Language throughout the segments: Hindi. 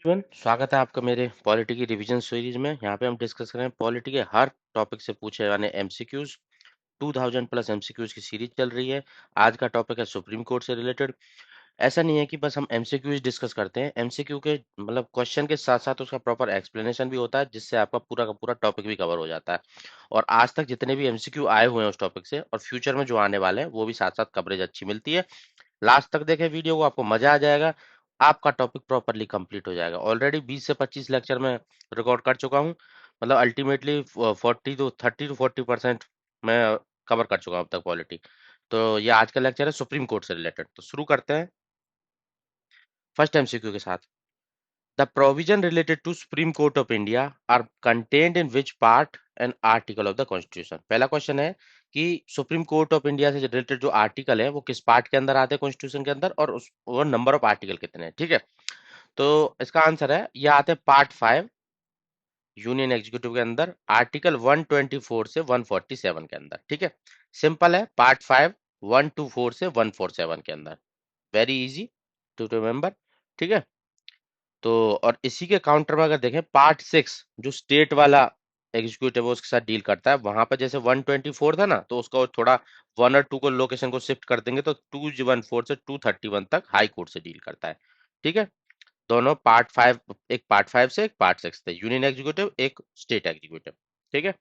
एवरीवन, स्वागत है आपका मेरे पॉलिटी की रिवीजन सीरीज में। यहाँ पे हम डिस्कस करें पॉलिटी के हर टॉपिक से पूछे जाने एमसीक्यूज। 2000 प्लस एमसीक्यूज की सीरीज चल रही है। आज का टॉपिक है सुप्रीम कोर्ट से रिलेटेड। ऐसा नहीं है कि बस हम एमसीक्यूज डिस्कस करते हैं, एमसीक्यू के मतलब क्वेश्चन के साथ साथ उसका प्रॉपर एक्सप्लेनेशन भी होता है, जिससे आपका पूरा का पूरा टॉपिक भी कवर हो जाता है। और आज तक जितने भी एमसीक्यू आए हुए हैं उस टॉपिक से और फ्यूचर में जो आने वाले हैं वो भी साथ साथ कवरेज अच्छी मिलती है। लास्ट तक देखें वीडियो को, आपको मजा आ जाएगा। आपका टॉपिक प्रॉपरली कंप्लीट हो जाएगा। ऑलरेडी 20 से 25 लेक्चर में रिकॉर्ड कर चुका हूँ। मतलब अल्टीमेटली 40% मैं कवर कर चुका हूँ अब तक पॉलिटी। तो ये आज का लेक्चर है सुप्रीम कोर्ट से रिलेटेड। तो शुरू करते हैं फर्स्ट एमसीक्यू के साथ। The provision related to Supreme court of India are contained in which part and article of the constitution. पहला क्वेश्चन है कि सुप्रीम कोर्ट ऑफ इंडिया से रिलेटेड जो आर्टिकल है वो किस पार्ट के अंदर आते हैं कॉन्स्टिट्यूशन के अंदर, और उस वो नंबर ऑफ आर्टिकल कितने हैं। ठीक है, तो इसका आंसर है ये आते हैं पार्ट 5 यूनियन एग्जीक्यूटिव के अंदर, आर्टिकल 124 से 147 के अंदर। ठीक है, सिंपल है, पार्ट 5 124 से 147 के अंदर। Very easy to remember. ठीक है, तो और इसी के काउंटर में अगर देखें पार्ट 6 जो स्टेट वाला एग्जीक्यूटिव है उसके साथ डील करता है, वहां पर जैसे 124 था ना, तो उसका वो थोड़ा 1 और 2 को लोकेशन को शिफ्ट कर देंगे तो 214 से 231 तक हाई कोर्ट से डील करता है। ठीक है, दोनों पार्ट 5, एक पार्ट 5 से एक पार्ट 6 थे, यूनियन एग्जीक्यूटिव एक स्टेट एग्जीक्यूटिव। ठीक है,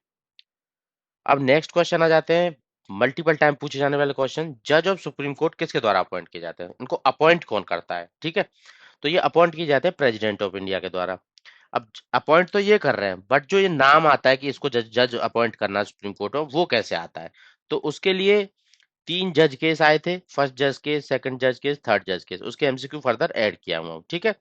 अब नेक्स्ट क्वेश्चन आ जाते हैं, मल्टीपल टाइम पूछे जाने वाले क्वेश्चन। जज ऑफ सुप्रीम कोर्ट किसके द्वारा अपॉइंट किए जाते हैं, उनको अपॉइंट कौन करता है। ठीक है, तो ये अपॉइंट किए जाते हैं प्रेसिडेंट ऑफ इंडिया के द्वारा। अब अपॉइंट तो ये कर रहे हैं, बट जो ये नाम आता है कि इसको जज जज अपॉइंट करना है सुप्रीम कोर्ट में, वो कैसे आता है। तो उसके लिए 3 जज केस आए थे, फर्स्ट जज केस, सेकंड जज केस, थर्ड जज केस, उसके एमसीक्यू फर्दर ऐड किया हुआ हूं। ठीक है,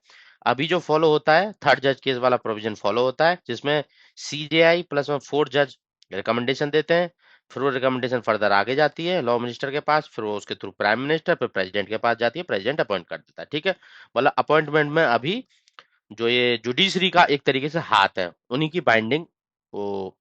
अभी जो फॉलो होता है थर्ड जज केस वाला प्रोविजन फॉलो होता है, जिसमें सीजेआई प्लस में 4 जज रिकमेंडेशन देते हैं। फिर वो रिकमेंडेशन फर्दर आगे जाती है लॉ मिनिस्टर के पास, फिर वो उसके थ्रू प्राइम मिनिस्टर, फिर प्रेसिडेंट के पास जाती है, प्रेसिडेंट अपॉइंट कर देता है। ठीक है, मतलब अपॉइंटमेंट में अभी जो ये जुडिशरी का एक तरीके से हाथ है, उन्हीं की बाइंडिंग वो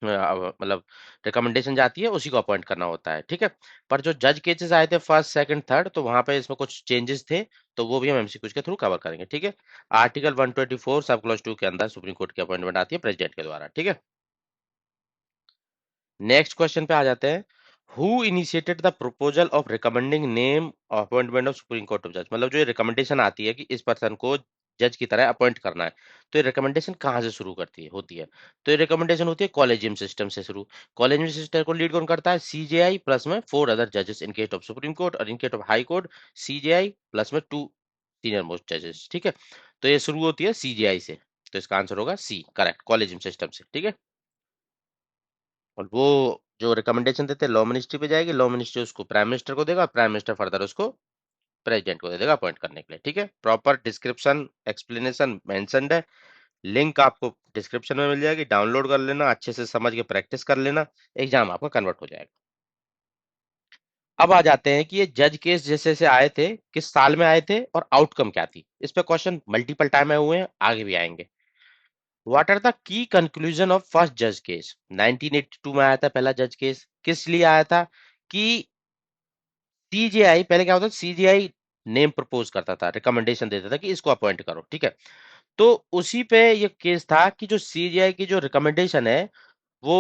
मतलब रिकमेंडेशन जाती है, उसी को अपॉइंट करना होता है। ठीक है, पर जो जज केसेस आए थे फर्स्ट सेकंड थर्ड, तो वहां पे इसमें कुछ चेंजेस थे, तो वो भी हम एमसीक्यूज के थ्रू कवर करेंगे। ठीक है, आर्टिकल 124 सब क्लॉज 2 के अंदर सुप्रीम कोर्ट की अपॉइंटमेंट आती है प्रेसिडेंट के द्वारा। ठीक है, नेक्स्ट क्वेश्चन पे आ जाते हैं। Who initiated the proposal of recommending name appointment of supreme court of जज। मतलब जो ये रिकमेंडेशन आती है कि इस पर्सन को जज की तरह अपॉइंट करना है, तो ये रिकमेंडेशन कहाँ से शुरू करती है होती है। तो ये रिकमेंडेशन होती है कॉलेजियम सिस्टम से शुरू। कॉलेजियम सिस्टम को लीड कौन करता है, सीजेआई प्लस में 4 अदर जजेस in case of supreme court, और in case of high court CJI plus में 2 सीनियर मोस्ट जजेस। ठीक है, तो ये शुरू होती है सीजेआई से, तो इसका आंसर होगा सी, करेक्ट, कॉलेजियम सिस्टम से। ठीक है, और वो जो रिकमेंडेशन देते हैं लॉ मिनिस्ट्री पे जाएगी, लॉ मिनिस्ट्री उसको प्राइम मिनिस्टर को देगा, प्राइम मिनिस्टर फर्दर उसको प्रेसिडेंट को दे देगा अपॉइंट करने के लिए। ठीक है, प्रॉपर डिस्क्रिप्शन एक्सप्लेनेशन मेंशन्ड है, लिंक आपको डिस्क्रिप्शन में मिल जाएगी, डाउनलोड कर लेना, अच्छे से समझ के प्रैक्टिस कर लेना, एग्जाम आपका कन्वर्ट हो जाएगा। अब आ जाते हैं कि ये जज केस जैसे जैसे आए थे, किस साल में आए थे और आउटकम क्या थी। इस पे क्वेश्चन मल्टीपल टाइम आए हुए हैं, आगे भी आएंगे। What are the key conclusion of first जज केस। 1982 में आया था पहला जज केस, किस लिए आया था कि सीजीआई, पहले क्या होता था, सीजीआई नेम प्रपोज करता था, रिकमेंडेशन देता था कि इसको अपॉइंट करो। ठीक है, तो उसी पे ये केस था कि जो सीजीआई की जो रिकमेंडेशन है वो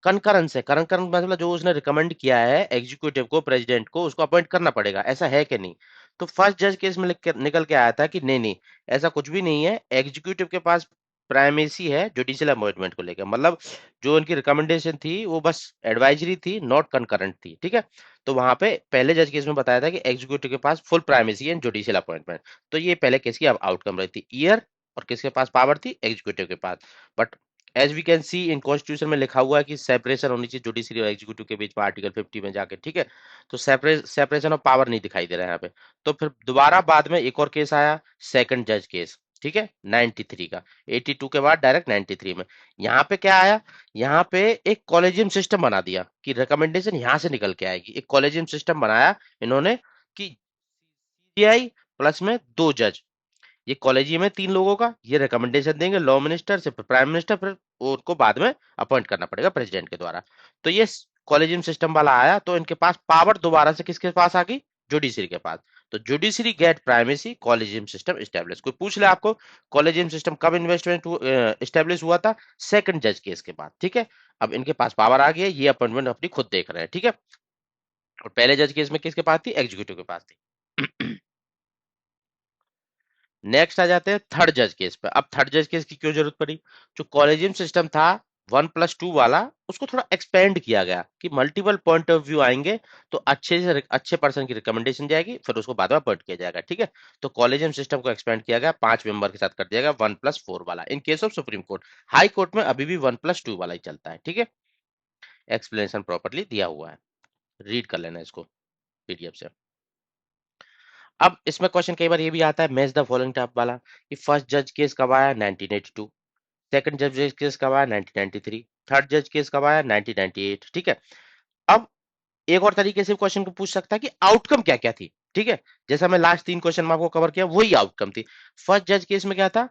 कंकरेंस है। कंकरेंस मतलब जो उसने रिकमेंड किया है एग्जीक्यूटिव को, प्रेसिडेंट को, उसको अपॉइंट करना पड़ेगा, ऐसा है कि नहीं। तो फर्स्ट जज केस में निकल के आया था कि नहीं नहीं, ऐसा कुछ भी नहीं है, एग्जीक्यूटिव के पास प्राइमेसी है जुडिशियल अपॉइंटमेंट को लेकर। मतलब जो उनकी रिकमेंडेशन थी वो बस एडवाइजरी थी, नॉट कंकरेंट थी। ठीक है, तो वहां पे पहले जज केस में बताया था कि एग्जीक्यूटिव के पास फुल प्राइमेसी है इन जुडिशियल अपॉइंटमेंट। तो ये पहले केस की आउटकम रही थी, ईयर और किसके पास पावर थी, एग्जीक्यूटिव के पास। But as we can see in constitution में लिखा हुआ है कि सेपरेशन होनी चाहिए जुडिशरी और एग्जीक्यूटिव के बीच में, आर्टिकल 50 में जाके। ठीक है, तो सेपरेशन ऑफ पावर नहीं दिखाई दे रहा है यहाँ पे। तो फिर दोबारा बाद में एक और केस आया, सेकंड जज केस। ठीक है, 93 का, 82 के बाद डायरेक्ट 93 में। यहाँ पे क्या आया, यहाँ पे एक कॉलेजियम सिस्टम बना दिया कि रिकमेंडेशन यहाँ से निकल के आएगी। एक कॉलेजियम सिस्टम बनाया इन्होंने कि सीजीआई प्लस में 2 जज, ये कॉलेजियम है 3 लोगों का, ये रिकमेंडेशन देंगे लॉ मिनिस्टर से, फिर प्राइम मिनिस्टर, फिर उनको बाद में अपॉइंट करना पड़ेगा प्रेसिडेंट के द्वारा। तो ये कॉलेजियम सिस्टम वाला आया, तो इनके पास पावर दोबारा से किसके पास आ गई, जुडिशरी के पास। तो judiciary get primacy, collegium system establish. कोई पूछ ले आपको कॉलेजियम सिस्टम कब इन्वेस्टमेंट इस्टेब्लिश हुआ था, सेकंड जज केस के बाद, ठीक है। अब इनके पास पावर आ गई है, ये अपॉइंटमेंट अपनी खुद देख रहे हैं, ठीक है। और पहले जज केस में किसके पास थी, एग्जीक्यूटिव के पास थी। नेक्स्ट आ जाते हैं थर्ड जज केस पे। अब थर्ड जज केस की क्यों जरूरत पड़ी, जो कॉलेजियम सिस्टम था 1+2 वाला, उसको थोड़ा एक्सपेंड किया गया कि मल्टीपल पॉइंट ऑफ व्यू आएंगे, तो अच्छे से अच्छे पर्सन की रिकमेंडेशन जाएगी, फिर उसको बाद में अपॉइंट किया जाएगा, ठीक है। तो कॉलेजियम सिस्टम को एक्सपेंड किया गया, 5 मेंबर के साथ कर दिया गया 1+4 वाला। इन case of supreme court, high court में अभी भी 1+2 वाला ही चलता है, ठीक है। एक्सप्लेनेशन प्रॉपरली दिया हुआ है, रीड कर लेना इसको पीडीएफ से। अब इसमें क्वेश्चन कई बार ये भी आता है, मैच द फॉलोइंग टाइप वाला, कि फर्स्ट जज केस कब आया, 1982, सेकंड जज केस कब आया, 1993, थर्ड जज केस कब आया, 1998, ठीक है। अब एक और तरीके से क्वेश्चन को पूछ सकता है कि आउटकम क्या क्या थी, ठीक है। जैसा मैं लास्ट 3 क्वेश्चन में आपको कवर किया, वही आउटकम थी। फर्स्ट जज केस में क्या था,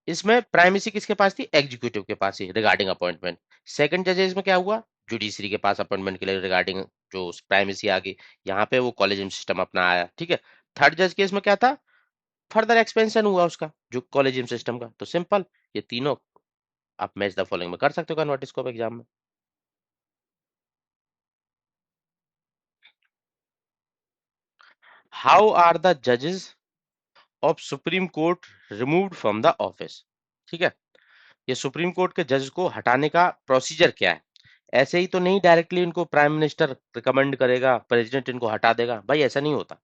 इसमें प्राइमेसी किसके पास थी, एग्जीक्यूटिव के पास ही रिगार्डिंग अपॉइंटमेंट। सेकंड जजेस में क्या हुआ, जुडिशरी के पास अपॉइंटमेंट के लिए रिगार्डिंग जो प्राइमेसी आ गई, यहाँ पे वो कॉलेजियम सिस्टम अपना आया, ठीक है। थर्ड जज केस में क्या था, फर्दर एक्सपेंशन हुआ उसका जो कॉलेजियम सिस्टम का। तो सिंपल, ये तीनों आप मैच द फॉलोइंग में कर सकते हो कन्वर्ट इसको एग्जाम में। हाउ आर द जजेस of supreme court removed from the office, ठीक है। ये सुप्रीम कोर्ट के जज को हटाने का प्रोसीजर क्या है। ऐसे ही तो नहीं डायरेक्टली इनको प्राइम मिनिस्टर रिकमेंड करेगा, प्रेसिडेंट इनको हटा देगा, भाई ऐसा नहीं होता।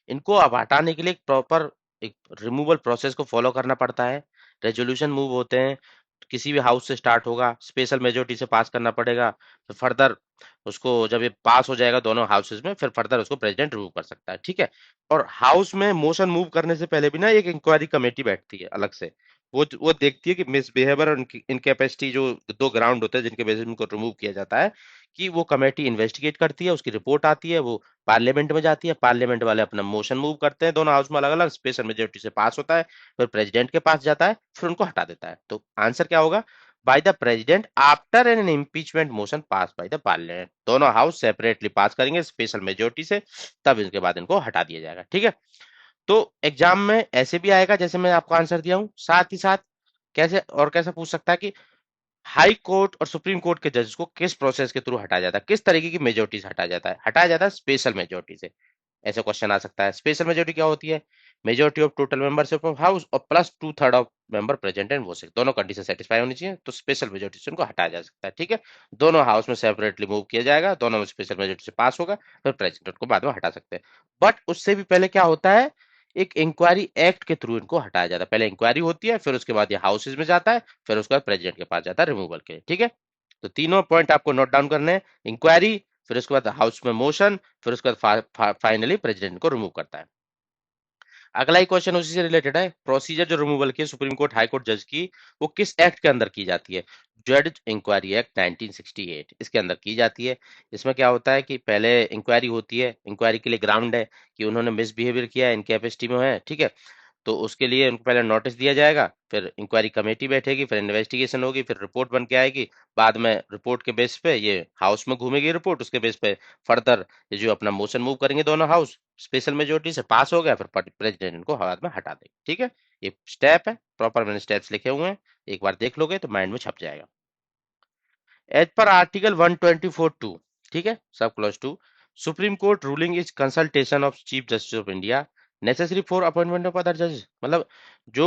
इनको अब हटाने के लिए एक प्रॉपर एक रिमूवल प्रोसेस को फॉलो करना पड़ता है। रेजोल्यूशन मूव होते हैं, किसी भी हाउस से स्टार्ट होगा, स्पेशल मेजोरिटी से पास करना पड़ेगा, फिर फर्दर उसको जब ये पास हो जाएगा दोनों हाउसेज में, फिर फर्दर उसको प्रेसिडेंट रिमूव कर सकता है, ठीक है। और हाउस में मोशन मूव करने से पहले भी ना एक इंक्वायरी कमेटी बैठती है अलग से। वो देखती है कि मिसबिहेवियर और इनकेपेसिटी, जो 2 ग्राउंड होते हैं जिनके बेसिस में उनको रिमूव किया जाता है, कि वो कमेटी इन्वेस्टिगेट करती है, उसकी रिपोर्ट आती है, वो पार्लियामेंट में जाती है, पार्लियामेंट वाले अपना मोशन मूव करते हैं, दोनों हाउस में अलग अलग, स्पेशल मेजोरिटी से पास होता है, फिर प्रेसिडेंट के पास जाता है, फिर उनको हटा देता है। तो आंसर क्या होगा, by the president after an impeachment motion pass by the parliament. दोनों हाउस सेपरेटली पास करेंगे स्पेशल मेजोरिटी से, तब इसके बाद इनको हटा दिया जाएगा, ठीक है। तो एग्जाम में ऐसे भी आएगा जैसे मैं आपको आंसर दिया हूं, साथ ही साथ कैसे और कैसे पूछ सकता है कि हाई कोर्ट और सुप्रीम कोर्ट के जजेस को किस प्रोसेस के थ्रू हटाया जाता है, किस तरीके की मेजोरिटी से हटाया जाता है, हटाया जाता है स्पेशल मेजोरिटी से। ऐसा क्वेश्चन आ सकता है, स्पेशल मेजोरिटी क्या होती है, majority of total membership of house और plus 2/3 of member present and voting, दोनों कंडीशन सेटिस्फाई होनी चाहिए, तो स्पेशल मेजोरिटी से उनको हटाया जा सकता है, ठीक है। दोनों हाउस में सेपरेटली मूव किया जाएगा, दोनों में स्पेशल मेजोरिटी से पास होगा, फिर प्रेसिडेंट को बाद में हटा सकते हैं। बट उससे भी पहले क्या होता है, एक इंक्वायरी एक्ट के थ्रू इनको हटाया जाता है। पहले इंक्वायरी होती है, फिर उसके बाद ये हाउसेज में जाता है, फिर उसके बाद प्रेसिडेंट के पास जाता है रिमूवल के लिए, ठीक है। तो तीनों पॉइंट आपको नोट डाउन करने हैं, इंक्वायरी, फिर उसके बाद हाउस में मोशन, फिर उसके बाद फाइनली प्रेसिडेंट को रिमूव करता है। अगला ही क्वेश्चन उसी से रिलेटेड है, प्रोसीजर जो रिमूवल की सुप्रीम कोर्ट हाई कोर्ट जज की, वो किस एक्ट के अंदर की जाती है, जज इंक्वायरी एक्ट 1968 इसके अंदर की जाती है। इसमें क्या होता है कि पहले इंक्वायरी होती है, इंक्वायरी के लिए ग्राउंड है कि उन्होंने मिसबिहेवियर किया है, इनकैपेसिटी में है, ठीक है। तो उसके लिए उनको पहले नोटिस दिया जाएगा, फिर इंक्वायरी कमेटी बैठेगी, फिर इन्वेस्टिगेशन होगी, फिर रिपोर्ट बन के आएगी। बाद में रिपोर्ट के बेस पे ये हाउस में घूमेगी रिपोर्ट, उसके बेस पे फर्दर ये जो अपना मोशन मूव करेंगे दोनों हाउस, स्पेशल मेजोरिटी से पास हो गया, फिर प्रेसिडेंट को बाद में हटा देंगे, ठीक है। ये स्टेप है, प्रॉपर मैंने स्टेप्स लिखे हुए हैं, एक बार देख लोगे तो माइंड में छप जाएगा। एज पर आर्टिकल 124(2), ठीक है, sub clause 2, supreme court ruling is consultation of chief justice of India necessary for appointment of other जजेस। मतलब जो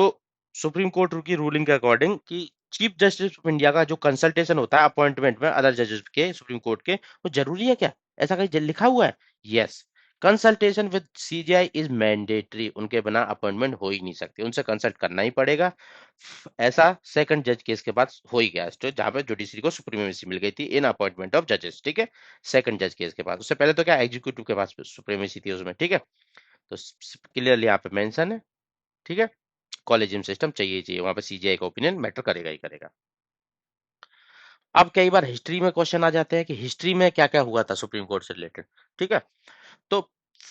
सुप्रीम कोर्ट की रूलिंग के अकॉर्डिंग कि चीफ जस्टिस ऑफ इंडिया का जो कंसल्टेशन होता है अपॉइंटमेंट में अदर जजेस के सुप्रीम कोर्ट के, वो जरूरी है क्या, ऐसा कहीं लिखा हुआ है, yes. Consultation with CGI is mandatory, उनके बिना अपॉइंटमेंट हो ही नहीं सकती, उनसे कंसल्ट करना ही पड़ेगा। ऐसा सेकंड जज केस के बाद हो ही गया स्टेट, जहां पे जुडिशरी को सुप्रीमेसी मिल गई थी इन अपॉइंटमेंट ऑफ जजेस, ठीक है। सेकंड जज केस के बाद, उससे पहले तो क्या एग्जीक्यूटिव के पास सुप्रीमेसी थी उसमें, ठीक है। तो क्लियरली यहाँ पे मेंशन है, ठीक है। कॉलेजियम सिस्टम चाहिए ही चाहिए, वहां पे सीजीआई का ओपिनियन मैटर करेगा ही करेगा। अब कई बार हिस्ट्री में क्वेश्चन आ जाते हैं कि हिस्ट्री में क्या क्या हुआ था सुप्रीम कोर्ट से रिलेटेड, ठीक है। तो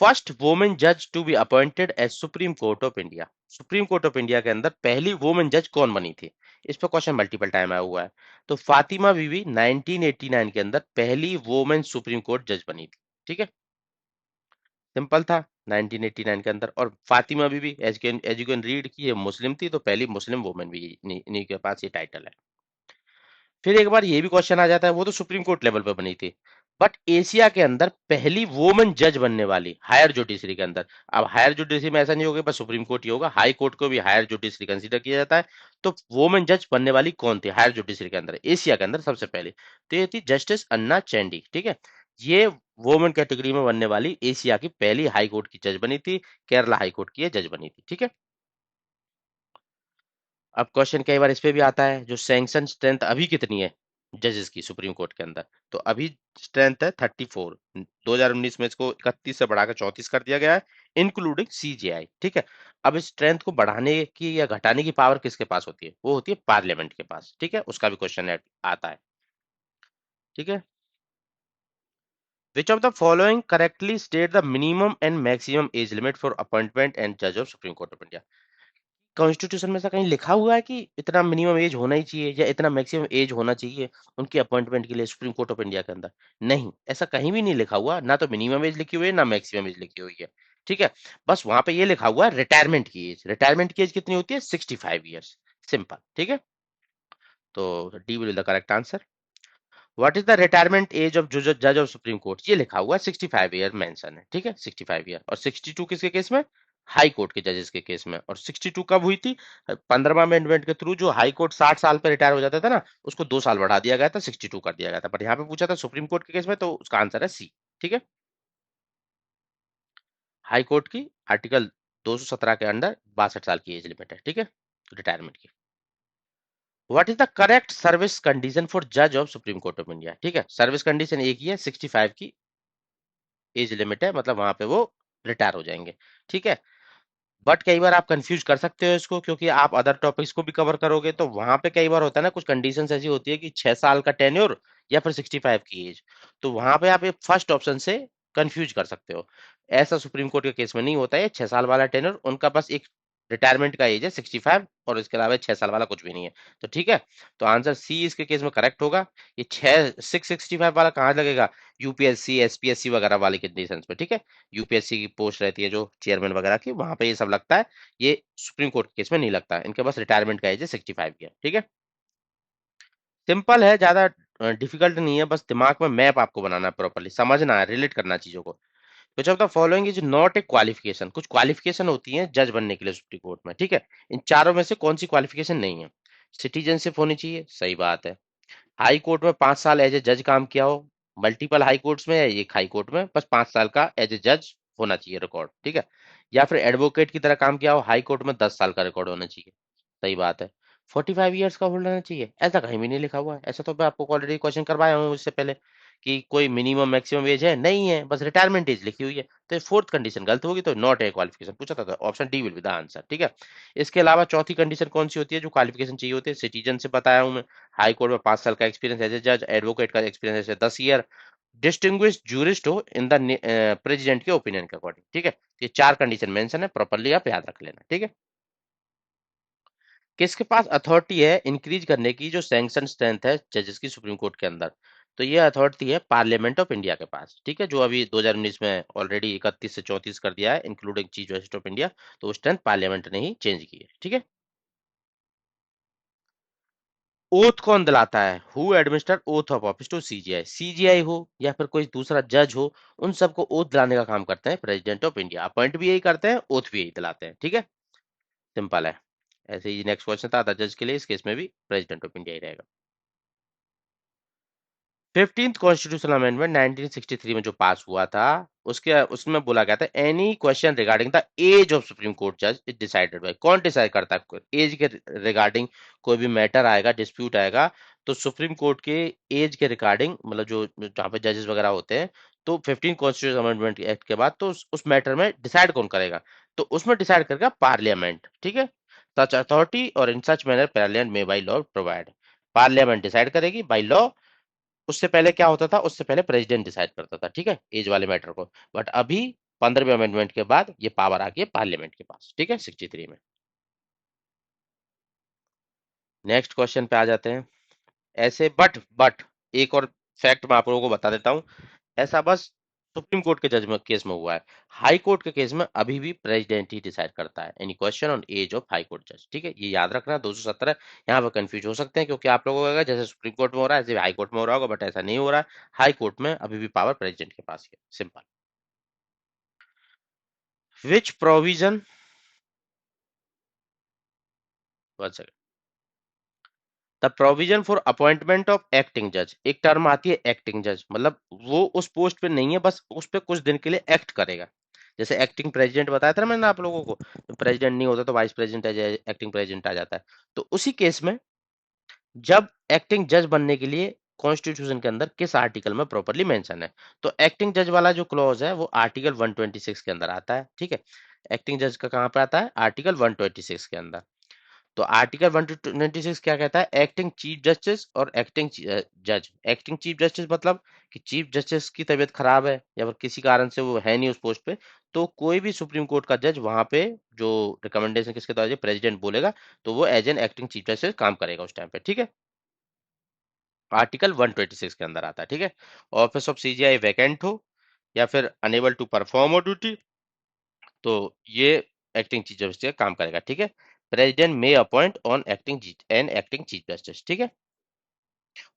फर्स्ट वुमेन जज to be appointed as Supreme court of India, Supreme court of India के अंदर पहली वुमेन जज कौन बनी थी, इस पर क्वेश्चन मल्टीपल टाइम आया हुआ है। तो फातिमा बीवी 1989 के अंदर पहली वुमेन सुप्रीम कोर्ट जज बनी थी, ठीक है। सिंपल था 1989 के अंदर। और फातिमा बीबी, एज यू कैन रीड, की ये मुस्लिम थी, तो पहली मुस्लिम वुमेन भी इन्हीं इन्हीं के पास ये टाइटल है। फिर एक बार ये भी क्वेश्चन आ जाता है, वो तो सुप्रीम कोर्ट लेवल पे बनी थी, बट एशिया के अंदर पहली वोमेन जज बनने वाली हायर जुडिशरी के अंदर। अब हायर जुडिशरी में ऐसा नहीं होगा बस सुप्रीम कोर्ट ही होगा, हाई कोर्ट को भी हायर जुडिशरी कंसीडर किया जाता है। तो वोमेन जज बनने वाली कौन थी हायर जुडिशरी के अंदर एशिया के अंदर सबसे पहले? तो ये थी जस्टिस अन्ना चैंडी, ठीक है। ये वोमेन कैटेगरी में बनने वाली एशिया की पहली हाई कोर्ट की जज बनी थी, केरला हाई कोर्ट की ये जज बनी थी, ठीक है। अब क्वेश्चन कई बार इस पे भी आता है, जो सैंक्शन स्ट्रेंथ अभी कितनी है जजेस की सुप्रीम कोर्ट के अंदर? तो अभी स्ट्रेंथ है 34। 2019 में इसको 31 से बढ़ाकर 34 कर दिया गया है, इंक्लूडिंग सीजेआई, ठीक है। अब इस स्ट्रेंथ को बढ़ाने की या घटाने की पावर किसके पास होती है? वो होती है पार्लियामेंट के पास, ठीक है। उसका भी क्वेश्चन आता है, ठीक है। Which of the following correctly state the minimum and maximum age limit for appointment and जज of supreme court of India? Constitution में ऐसा कहीं लिखा हुआ है कि इतना मिनिमम एज होना ही चाहिए या इतना मैक्सिमम एज होना चाहिए उनकी अपॉइंटमेंट के लिए सुप्रीम कोर्ट ऑफ इंडिया के अंदर? नहीं, ऐसा कहीं भी नहीं लिखा हुआ, ना तो मिनिमम एज लिखी हुई है ना मैक्सिमम एज लिखी हुई है, ठीक है। बस वहां पे ये लिखा हुआ है रिटायरमेंट की एज। रिटायरमेंट की एज कितनी होती है? 65 ईयर्स, सिंपल, ठीक है। तो D will the correct answer. What is the retirement age of जज ऑफ सुप्रीम कोर्ट? ये लिखा हुआ है 65 ईयर मेंशन है, ठीक है, 65 ईयर। और 62 किसके केस में? हाई कोर्ट के जजेस के केस में। और 62 कब हुई थी? 15वां अमेंडमेंट के थ्रू जो हाई कोर्ट 60 साल पे रिटायर हो जाता था ना, उसको 2 साल बढ़ा दिया गया था, 62 कर दिया गया था। बट यहाँ पे पूछा था सुप्रीम कोर्ट के केस में, तो उसका आंसर है सी, ठीक है। हाई कोर्ट की आर्टिकल 217 के अंडर 62 साल की एज लिमिट है, ठीक है, रिटायरमेंट की। What is the correct service condition for जज of supreme court of India? ठीक है, सर्विस कंडीशन एक ही है, 65 की एज लिमिट है, मतलब वहां पे वो रिटायर हो जाएंगे, ठीक है। बट कई बार आप कंफ्यूज कर सकते हो इसको, क्योंकि आप अदर टॉपिक्स को भी कवर करोगे, तो वहां पे कई बार होता है ना, कुछ कंडीशंस ऐसी होती है कि 6 साल का टेन्योर या फिर 65 की एज। तो वहां पे आप फर्स्ट ऑप्शन से कंफ्यूज कर सकते हो। ऐसा सुप्रीम कोर्ट के केस में नहीं होता है, 6 साल वाला टेन्योर उनका बस एक रिटायरमेंट का एज है 65, और इसके अलावा 6 साल वाला कुछ भी नहीं है। तो ठीक है, तो आंसर सी इसके केस में करेक्ट होगा। ये 665 वाला कहाँ लगेगा? यूपीएससी एसपीएससी वगैरह वाली कंडीशन पे, ठीक है। यूपीएससी की पोस्ट रहती है जो चेयरमैन वगैरह की, वहां पे ये सब लगता है। ये सुप्रीम कोर्ट के केस में नहीं लगता है, इनके पास रिटायरमेंट का एज है 65 की है, ठीक है। सिंपल है, ज्यादा डिफिकल्ट नहीं है, बस दिमाग में मैप आपको बनाना है, प्रॉपरली समझना है, रिलेट करना है चीजों को। विच of the following is not a qualification? कुछ क्वालिफिकेशन होती है जज बनने के लिए सुप्रीम कोर्ट में, ठीक है। इन चारों में से कौन सी क्वालिफिकेशन नहीं है? सिटीजनशिप होनी चाहिए, सही बात है। हाई कोर्ट में 5 साल एज ए जज काम किया हो, मल्टीपल हाई कोर्ट्स में या एक हाई कोर्ट में बस 5 साल का एज ए जज होना चाहिए रिकॉर्ड, ठीक है। या फिर एडवोकेट की तरह काम किया हो, हाई कोर्ट में 10 साल का रिकॉर्ड होना चाहिए, सही बात है। 45 ईयर्स का होल्ड रहना चाहिए, ऐसा कहीं भी नहीं लिखा हुआ है। ऐसा तो मैं आपको ऑलरेडी क्वेश्चन करवाया हूँ इससे पहले, कि कोई मिनिमम मैक्सिमम एज है, नहीं है, बस रिटायरमेंट एज लिखी हुई है। तो फोर्थ कंडीशन गलत होगी, तो नॉट ए क्वालिफिकेशन पूछा था, option D will be the answer, ठीक है। इसके अलावा चौथी कंडीशन कौन सी होती है जो क्वालिफिकेशन चाहिए होती है? सिटीजन से बताया हूं मैं, हाई कोर्ट में 5 साल का एक्सपीरियंस एज ए जज, एडवोकेट का एक्सपीरियंस है 10 ईयर, डिस्टिंग्विश जूरिस्ट हो इन द प्रेसिडेंट के ओपिनियन के अकॉर्डिंग, ठीक है। ये चार कंडीशन मेंशन है, प्रॉपर्ली आप याद रख लेना, ठीक है। किसके पास अथॉरिटी है इंक्रीज करने की जो सैंक्शन स्ट्रेंथ है जजेस की सुप्रीम कोर्ट के अंदर? तो ये अथॉरिटी है पार्लियामेंट ऑफ इंडिया के पास, ठीक है, जो अभी 2019 में ऑलरेडी 31 से 34 कर दिया है, including chief justice of India. तो वो स्ट्रेंथ पार्लियामेंट ने ही चेंज की है, ठीक है। ओथ कौन दिलाता है? Who administer oath of office to CJI? CJI हो या फिर कोई दूसरा जज हो, उन सबको ओथ दिलाने का काम करते हैं प्रेसिडेंट ऑफ इंडिया। अपॉइंट भी यही करते हैं, ओथ भी यही दिलाते हैं, ठीक है। सिंपल है। ऐसे ही नेक्स्ट क्वेश्चन था अदर जज के लिए, इस केस में भी प्रेसिडेंट ऑफ इंडिया ही रहेगा। 15th कॉन्स्टिट्यूशनल अमेंडमेंट 1963 में जो पास हुआ था, उसके उसमें बोला गया था any question regarding the age of supreme Court जज इज डिसाइडेड बाय। कौन डिसाइड करता है? एज के रिगार्डिंग कोई भी मैटर आएगा, डिस्प्यूट आएगा, तो सुप्रीम कोर्ट के एज के रिगार्डिंग, मतलब जो जहाँ पे जजेस वगैरह होते हैं, तो 15 कॉन्स्टिट्यूशन अमेंडमेंट एक्ट के बाद तो उस मैटर में डिसाइड कौन करेगा? तो उसमें डिसाइड करेगा पार्लियामेंट, ठीक है। सच अथॉरिटी और इन सच मैनर पार्लियामेंट में by law provide. Parliament decide करेगी बाई लॉ। उससे पहले क्या होता था? उससे पहले प्रेसिडेंट डिसाइड करता था, ठीक है, एज वाले मैटर को। बट अभी 15वें अमेंडमेंट के बाद ये पावर आ गई है पार्लियामेंट के पास, ठीक है, 63 में। नेक्स्ट क्वेश्चन पे आ जाते हैं। ऐसे बट एक और फैक्ट मैं आप लोगों को बता देता हूँ। ऐसा बस सुप्रीम कोर्ट के जज में केस में हुआ है। हाई कोर्ट के केस में अभी भी प्रेसिडेंट ही डिसाइड करता है। Any question on age of high Court जज? ठीक है, ये याद रखना 217। यहाँ पर कंफ्यूज हो सकते हैं क्योंकि आप लोगों को लगा जैसे सुप्रीम कोर्ट में हो रहा है ऐसे हाई कोर्ट में हो रहा होगा, बट ऐसा नहीं हो रहा है। हाई कोर्ट में अभी भी पावर प्रेसिडेंट के पास ही है, simple. Which provision, the provision for appointment of acting जज, एक टर्म आती है एक्टिंग जज, मतलब वो उस पोस्ट पे नहीं है, बस उस पे कुछ दिन के लिए एक्ट करेगा। जैसे एक्टिंग प्रेसिडेंट बताया था ना मैंने आप लोगों को, तो प्रेसिडेंट नहीं होता तो वाइस प्रेसिडेंट एक्टिंग प्रेसिडेंट आ जाता है। तो उसी केस में जब एक्टिंग जज बनने के लिए कॉन्स्टिट्यूशन के अंदर किस आर्टिकल में प्रॉपरली मेंशन है, तो एक्टिंग जज वाला जो क्लॉज है वो आर्टिकल 126 के अंदर आता है। ठीक है, एक्टिंग जज का कहां पे आता है? आर्टिकल 126 के अंदर। तो आर्टिकल 126 क्या कहता है? एक्टिंग चीफ जस्टिस और एक्टिंग जज। एक्टिंग चीफ जस्टिस मतलब कि चीफ जस्टिस की तबीयत खराब है या फिर किसी कारण से वो है नहीं उस पोस्ट पे, तो कोई भी सुप्रीम कोर्ट का जज वहां पे जो रिकमेंडेशन किसके द्वारा प्रेसिडेंट बोलेगा, तो वो as an acting chief justice काम करेगा उस टाइम पे। ठीक है, आर्टिकल 126 के अंदर आता है। ठीक है, ऑफिस ऑफ सीजीआई वैकेंट हो या फिर अनेबल टू परफॉर्म ड्यूटी, तो ये एक्टिंग चीफ जस्टिस का काम करेगा। ठीक है, president may appoint an acting and acting chief justice. ठीक है,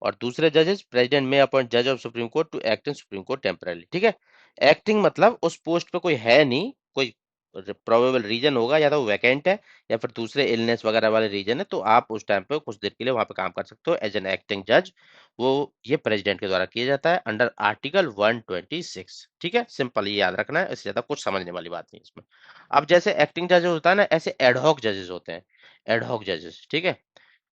और दूसरे जजेस, प्रेसिडेंट में अपॉइंट जज of supreme court to act in supreme court temporary. ठीक है, एक्टिंग मतलब उस पोस्ट पे कोई है नहीं, कोई प्रोबेबल रीजन होगा, या तो वैकेंट है या फिर दूसरे इलनेस वगैरह वाले रीजन है, तो आप उस टाइम पे कुछ देर के लिए वहां पे काम कर सकते हो एज एन एक्टिंग जज। वो ये प्रेसिडेंट के द्वारा किया जाता है अंडर आर्टिकल 126। ठीक है, सिंपल, ये याद रखना है, इससे ज्यादा कुछ समझने वाली बात नहीं इसमें। अब जैसे एक्टिंग जज होता है ना, ऐसे एडहॉक जजेस होते हैं, एडहॉक जजेस। ठीक है,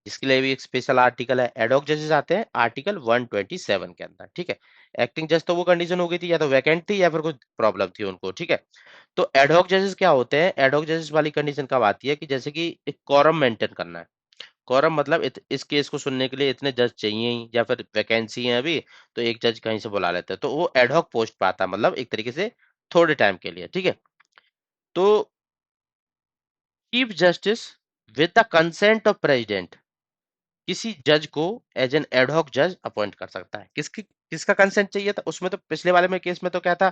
इसके लिए भी एक स्पेशल आर्टिकल है। एडॉक जजेस आते हैं आर्टिकल 127 के अंदर। ठीक है, एक्टिंग जज तो वो कंडीशन हो गई थी, या तो वैकेंट थी या फिर कुछ प्रॉब्लम थी उनको। ठीक है, तो एडॉक जजेस क्या होते हैं? एडॉक जजेस वाली कंडीशन कब आती है कि जैसे कि एक कॉरम मेंटेन करना है। कॉरम मतलब इस केस को सुनने के लिए इतने जज चाहिए ही, या फिर वैकेंसी है अभी, तो एक जज कहीं से बुला लेते हैं, तो वो एडॉक पोस्ट पे आता है, मतलब एक तरीके से थोड़े टाइम के लिए। ठीक है, तो chief justice with the consent of president किसी जज को एज एन एडहॉक जज अपॉइंट कर सकता है। किसका कंसेंट चाहिए था उसमें? तो पिछले वाले में केस में तो क्या था,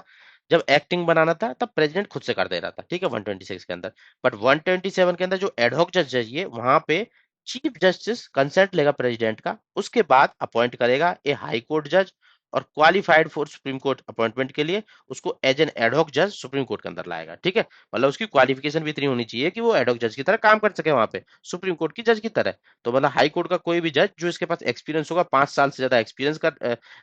जब एक्टिंग बनाना था तब प्रेसिडेंट खुद से कर दे रहा था। ठीक है, 126 के अंदर। बट 127 के अंदर जो एडहॉक जज चाहिए, वहां पे चीफ जस्टिस कंसेंट लेगा प्रेसिडेंट का, उसके बाद अपॉइंट करेगा ए हाई कोर्ट जज, और qualified for supreme court appointment के लिए उसको एज एन एडहॉक जज सुप्रीम कोर्ट के अंदर लाएगा। ठीक है, मतलब उसकी क्वालिफिकेशन भी इतनी होनी चाहिए कि वो एडहॉक जज की तरह काम कर सके वहां पे, सुप्रीम कोर्ट की जज की तरह। तो मतलब हाई कोर्ट का कोई भी जज जो इसके पास एक्सपीरियंस होगा, 5 साल से ज्यादा एक्सपीरियंस का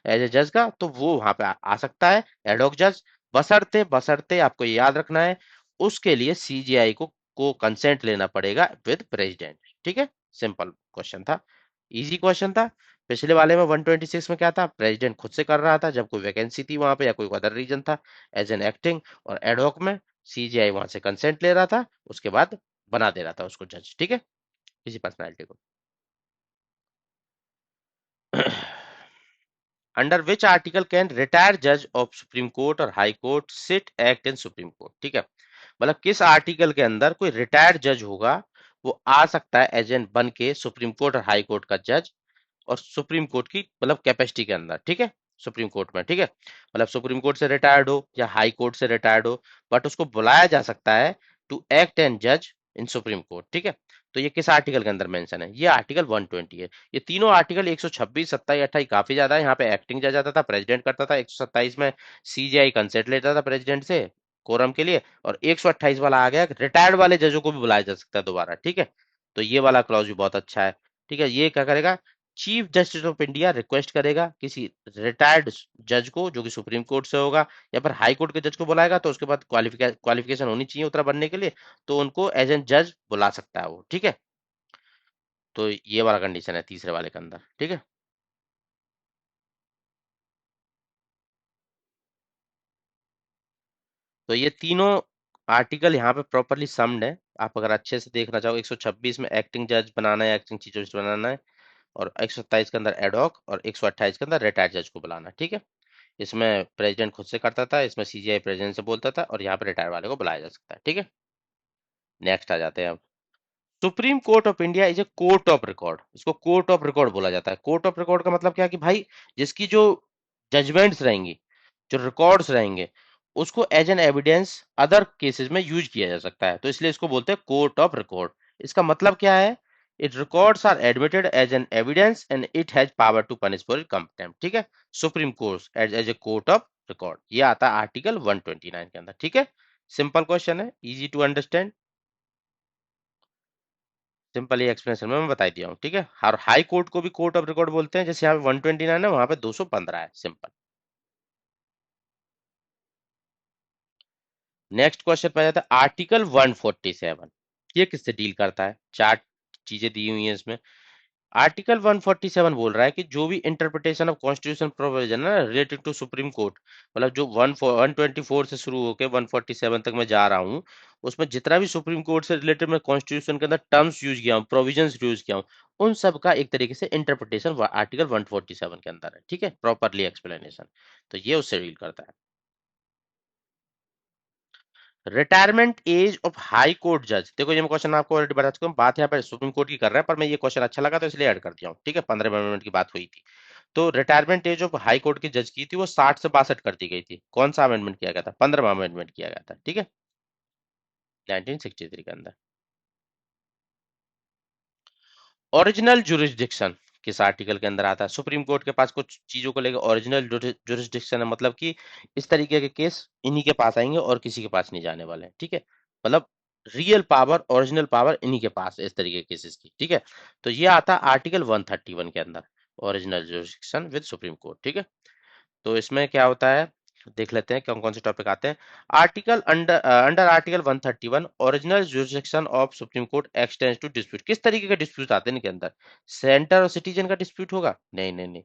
एज ए जज का, तो वो वहां पे आ सकता है एडहॉक जज। बशर्ते बशर्ते आपको ये याद रखना है, उसके लिए सीजीआई को कंसेंट लेना पड़ेगा विद प्रेसिडेंट। ठीक है, सिंपल क्वेश्चन था, इजी क्वेश्चन था। पिछले वाले में 126 में क्या था? प्रेसिडेंट खुद से कर रहा था जब कोई वैकेंसी थी वहां पे या कोई अदर रीजन था, एज एन एक्टिंग। और एडहॉक में सीजीआई वहां से कंसेंट ले रहा था, उसके बाद बना दे रहा था उसको जज। ठीक है, किसी पर्सनैलिटी को। Under which article can retire जज ऑफ सुप्रीम कोर्ट और high Court sit act in supreme Court? ठीक है, मतलब किस आर्टिकल के अंदर कोई रिटायर्ड जज होगा, वो आ सकता है एजेंट बन के सुप्रीम कोर्ट और हाई कोर्ट का जज, और सुप्रीम कोर्ट की मतलब कैपेसिटी के अंदर। ठीक है, सुप्रीम कोर्ट में। ठीक है, मतलब सुप्रीम कोर्ट से रिटायर्ड हो या हाई कोर्ट से रिटायर्ड हो, बट उसको बुलाया जा सकता है टू एक्ट एंड जज इन सुप्रीम कोर्ट। ठीक है, तो ये किस आर्टिकल के अंदर मेंशन है? ये आर्टिकल 120 है। ये तीनों आर्टिकल 126, 27, 28 काफी ज्यादा है। यहाँ पे एक्टिंग जज आता था, प्रेसिडेंट करता था। 127 में सीजीआई कंसेंट लेता था प्रेसिडेंट से कोरम के लिए, और 128 वाला आ गया रिटायर्ड वाले जजों को भी बुलाया जा सकता है दोबारा। ठीक है, तो ये वाला क्लॉज भी बहुत अच्छा है। ठीक है, ये क्या करेगा? Chief justice of India request करेगा किसी रिटायर्ड जज को जो कि सुप्रीम कोर्ट से होगा, या फिर हाई कोर्ट के जज को बुलाएगा, तो उसके बाद क्वालिफिकेशन होनी चाहिए उतना बनने के लिए, तो उनको एज एन जज बुला सकता है वो। ठीक है, तो ये वाला कंडीशन है तीसरे वाले के अंदर। ठीक है, तो ये तीनों आर्टिकल यहाँ पे प्रॉपरली समड है। आप अगर अच्छे से देखना चाहो, 126 में एक्टिंग जज बनाना है, एक्टिंग चीफ जस्टिस बनाना है, और 127 के अंदर एडहॉक, और 128 के अंदर रिटायर्ड जज को बुलाना है। ठीक है, इसमें प्रेसिडेंट खुद से करता था, इसमें सीजीआई प्रेसिडेंट से बोलता था, और यहाँ पे रिटायर वाले को बुलाया जा सकता है। ठीक है, नेक्स्ट आ जाते हैं अब। Supreme court of India is a court of record. इसको कोर्ट ऑफ रिकॉर्ड बोला जाता है। कोर्ट ऑफ रिकॉर्ड का मतलब क्या है कि भाई जिसकी जो जजमेंट्स रहेंगी जो रिकॉर्ड्स रहेंगे उसको as an evidence other cases में यूज किया जा सकता है, तो इसलिए इसको बोलते हैं कोर्ट ऑफ रिकॉर्ड। इसका मतलब क्या है? It records are admitted as an evidence and it has power to punish for contempt, ठीक है। Supreme Court as as a court of record, ये आता है आर्टिकल 129 के अंदर, ठीक है। सिंपल क्वेश्चन है, इजी टू अंडरस्टैंड। सिंपल ही एक्सप्लेनेशन में मैं बता दिया हूँ, ठीक है। और हाई कोर्ट को भी कोर्ट ऑफ रिकॉर्ड बोलते हैं, जैसे यहाँ पे 129 है, वहां पे 215 है, सिंपल। नेक्स्ट क्वेश्चन पे आ जाता है आर्टिकल 147। ये किससे डील करता है? चार चीजें दी हुई हैं इसमें। आर्टिकल 147 बोल रहा है कि जो भी इंटरप्रिटेशन ऑफ कॉन्स्टिट्यूशन प्रोविजन है रिलेटेड टू सुप्रीम कोर्ट, मतलब जो 124 से शुरू होकर 147 तक मैं जा रहा हूँ, उसमें जितना भी सुप्रीम कोर्ट से रिलेटेड मैं कॉन्स्टिट्यूशन के अंदर टर्म्स यूज किया हूँ, प्रोविजंस यूज किया हूँ, उन सब का एक तरीके से इंटरप्रिटेशन आर्टिकल 147 के अंदर है, ठीक है, प्रॉपरली एक्सप्लेनेशन। तो ये उससे डील करता है। Retirement age of high Court जज, देखो ये मैं क्वेश्चन आपको ऑलरेडी बता चुका हूँ, बात यहाँ पर सुप्रीम कोर्ट की कर रहा है, पर मैं ये क्वेश्चन अच्छा लगा तो इसलिए ऐड कर दिया हूँ, ठीक है। 15 मिनट की बात हुई थी। तो retirement age of high court की जज की थी वो 60 से 62 कर दी गई थी। कौन सा अमेंडमेंट किया गया था? 15वां अमेंडमेंट किया गया था, ठीक है, 1963 के अंदर। ओरिजिनल जुरिस्डिक्शन किस आर्टिकल के अंदर आता है? सुप्रीम कोर्ट के पास कुछ चीजों को लेकर ओरिजिनल जुरिस्डिक्शन है, मतलब कि इस तरीके के केस इन्हीं के पास आएंगे और किसी के पास नहीं जाने वाले हैं, ठीक है। मतलब रियल पावर, ओरिजिनल पावर इन्हीं के पास है इस तरीके के केसेस की, ठीक है। तो ये आता है आर्टिकल 131 के अंदर, original jurisdiction with supreme Court, ठीक है। तो इसमें क्या होता है, देख लेते हैं कौन कौन से टॉपिक आते हैं। Article under under article 131 original jurisdiction of supreme Court extends to dispute, किस तरीके का डिस्प्यूट आते हैं इनके अंदर? सेंटर और सिटीजन का डिस्प्यूट होगा? नहीं नहीं नहीं,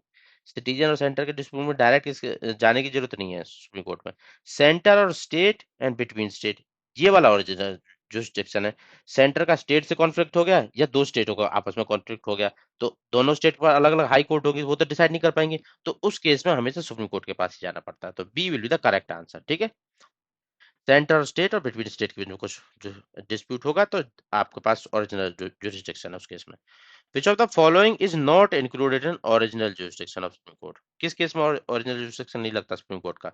सिटीजन और सेंटर के डिस्प्यूट में डायरेक्ट जाने की जरूरत नहीं है सुप्रीम कोर्ट में। सेंटर और स्टेट एंड बिटवीन स्टेट, ये वाला ओरिजिनल जुरिसडिक्शन है। सेंटर का स्टेट से कॉन्फ्लिक्ट हो गया या दो स्टेटों का आपस में कॉन्फ्लिक्ट हो गया, तो दोनों स्टेट पर अलग अलग हाई कोर्ट होगी, वो तो डिसाइड नहीं कर पाएंगे, तो उस केस में हमेशा सुप्रीम कोर्ट के पास ही जाना पड़ता है। तो B will be the correct answer, ठीक है। सेंटर और स्टेट और बिटवीन स्टेट के बीच में कुछ जो डिस्प्यूट होगा तो आपके पास ओरिजिनल जुरिस्डिक्शन है उस केस में। Which of the following is not included in original jurisdiction of supreme court, किस केस में ओरिजिनल जुरिस्डिक्शन नहीं लगता सुप्रीम कोर्ट का?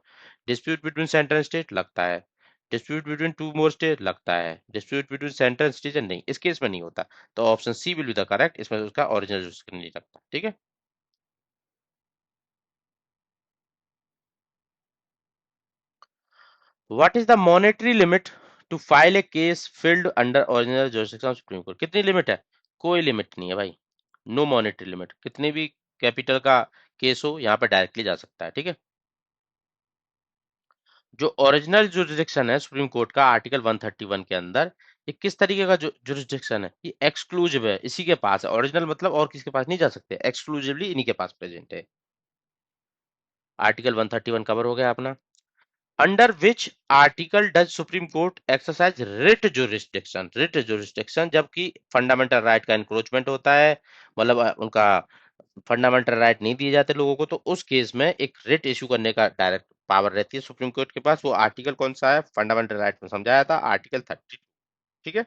Dispute between centre and state लगता है, dispute between two more state लगता है, dispute between centre and citizen नहीं, इस केस में नहीं होता। तो option C will be the correct, इसमें उसका ओरिजिनल जुरिस्डिक्शन नहीं लगता, ठीक है। What is the monetary limit to file a case filed under original jurisdiction of Supreme Court? कितनी लिमिट है? कोई लिमिट नहीं है भाई, नो मॉनेटरी लिमिट, कितनी भी कैपिटल का केस हो यहाँ पे डायरेक्टली जा सकता है, ठीक है। जो ओरिजिनल जुरिस्डिक्शन है सुप्रीम कोर्ट का आर्टिकल 131 के अंदर, ये किस तरीके का जुरिस्डिक्शन है? ये एक्सक्लूसिव है, इसी के पास है। ओरिजिनल मतलब और किसी के पास नहीं जा सकते, एक्सक्लूसिवली इन्हीं के पास प्रेजेंट है। आर्टिकल 131 कवर हो गया अपना। Under which article does supreme court exercise writ jurisdiction? Writ jurisdiction जबकि फंडामेंटल राइट का इंक्रोचमेंट होता है, मतलब उनका फंडामेंटल राइट नहीं दिए जाते लोगों को, तो उस केस में एक रिट इशू करने का डायरेक्ट पावर रहती है सुप्रीम कोर्ट के पास। वो आर्टिकल कौन सा है? फंडामेंटल राइट में समझाया था, आर्टिकल 30, ठीक है।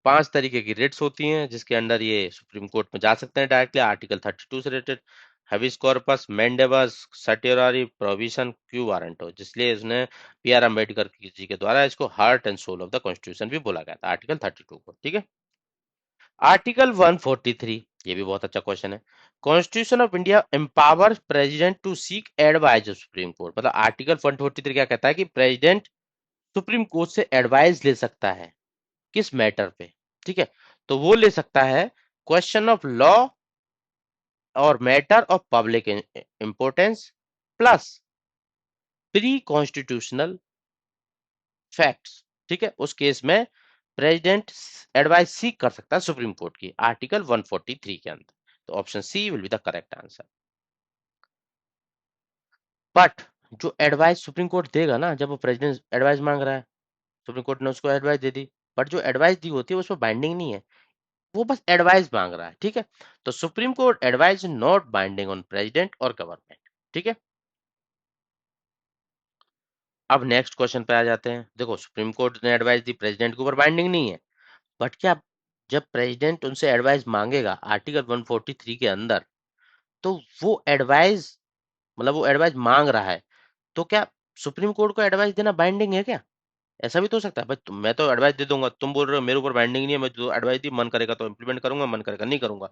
5 तरीके की रिट्स होती हैं जिसके अंडर ये सुप्रीम कोर्ट में जा सकते हैं डायरेक्टली, आर्टिकल 32 से related. Habeas corpus, mandamus, certiorari, provision, quo warranto, जिसलिए इसने पी आर अम्बेडकर जी के द्वारा इसको heart and soul of the constitution भी बोला गया था, आर्टिकल 32 को, ठीक है। आर्टिकल 143, ये भी बहुत अच्छा क्वेश्चन है। Constitution of India empowers president to seek advice of supreme court, मतलब आर्टिकल 143 क्या कहता है कि प्रेसिडेंट सुप्रीम कोर्ट से एडवाइस ले सकता है, किस मैटर पे? ठीक है, तो वो ले सकता है क्वेश्चन ऑफ लॉ और matter of public importance plus pre constitutional facts, ठीक है। उस केस में प्रेसिडेंट एडवाइस सीख कर सकता है सुप्रीम कोर्ट की, आर्टिकल 143 के अंदर। तो option C will be the correct answer. But जो एडवाइस सुप्रीम कोर्ट देगा ना, जब वो प्रेसिडेंट एडवाइस मांग रहा है, सुप्रीम कोर्ट ने उसको एडवाइस दे दी, बट जो एडवाइस दी होती है उसमें बाइंडिंग नहीं है, वो बस एडवाइस मांग रहा है, ठीक है। तो supreme court advice not binding on president और गवर्नमेंट, ठीक है। अब नेक्स्ट क्वेश्चन पे आ जाते हैं। देखो सुप्रीम कोर्ट ने एडवाइस दी, प्रेसिडेंट के ऊपर बाइंडिंग नहीं है, बट क्या जब प्रेसिडेंट उनसे एडवाइस मांगेगा आर्टिकल 143 के अंदर, तो वो एडवाइस मतलब वो एडवाइस मांग रहा है, तो क्या सुप्रीम कोर्ट को एडवाइस देना बाइंडिंग है क्या? ऐसा भी तो हो सकता है भाई, मैं तो एडवाइस दे दूंगा, तुम बोल रहे हो मेरे ऊपर बाइंडिंग नहीं है, मैं जो एडवाइस दी मन करेगा तो इम्प्लीमेंट करूंगा, मन करेगा नहीं करूंगा।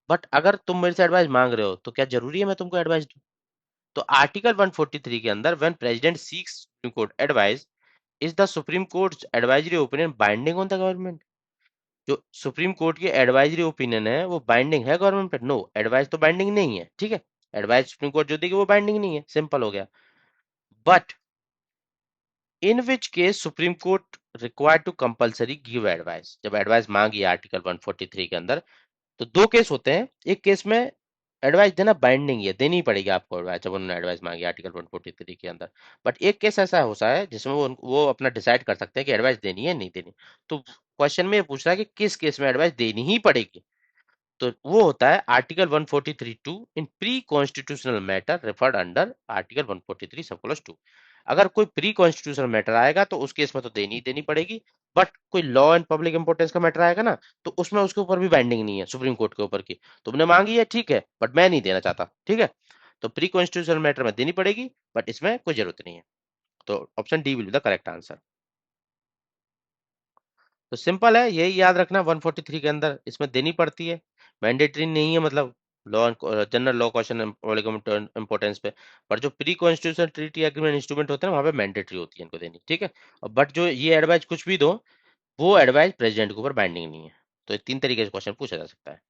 बट अगर तुम मेरे से एडवाइस मांग रहे हो तो क्या जरूरी है मैं तुमको एडवाइस दूं? तो आर्टिकल 143 के अंदर when president seeks supreme court advice, is the supreme court advisory opinion binding on the government? जो सुप्रीम कोर्ट की एडवाइजरी ओपिनियन है वो बाइंडिंग है गवर्नमेंट पे? नो, एडवाइस तो बाइंडिंग नहीं है, ठीक है। एडवाइस सुप्रीम कोर्ट जो देगी वो बाइंडिंग नहीं है, सिंपल हो गया। But in which case supreme court required to compulsory give advice, जब एडवाइस मांगी आर्टिकल 143 के अंदर, तो दो केस होते हैं। एक केस में एडवाइस देना बाइंडिंग है, देनी ही पड़ेगी आपको एडवाइस, जब उन्होंने एडवाइस मांगी आर्टिकल 143 के अंदर। बट एक केस ऐसा होता है जिसमें वो अपना डिसाइड कर सकते हैं कि एडवाइस देनी है नहीं देनी। तो क्वेश्चन में ये पूछ रहा है कि किस केस में एडवाइस देनी ही पड़ेगी, तो वो होता है आर्टिकल 143(2) इन pre constitutional matter referred under article 143 sub clause 2। अगर कोई प्री कॉन्स्टिट्यूशनल मैटर आएगा तो उस केस में तो देनी ही देनी पड़ेगी। बट कोई लॉ एंड पब्लिक इंपोर्टेंस का मैटर आएगा ना, तो उसमें उसके ऊपर भी बाइंडिंग नहीं है सुप्रीम कोर्ट के ऊपर की। तुमने मांगी है ठीक है, बट मैं नहीं देना चाहता, ठीक है, तो प्री कॉन्स्टिट्यूशनल मैटर में देनी पड़ेगी, बट इसमें कोई जरूरत नहीं है। तो option D will be the correct answer. तो सिंपल है, यही याद रखना, 143 के अंदर इसमें देनी पड़ती है, मैंडेटरी नहीं है, मतलब law, general law question importance पे। पर जो pre constitution treaty agreement instrument होते हैं वहां पे मैंडेटरी होती है इनको देनी, ठीक है। बट जो ये एडवाइस कुछ भी दो, वो एडवाइस प्रेसिडेंट के ऊपर बाइंडिंग नहीं है। तो ये तीन तरीके से क्वेश्चन पूछा जा सकता है।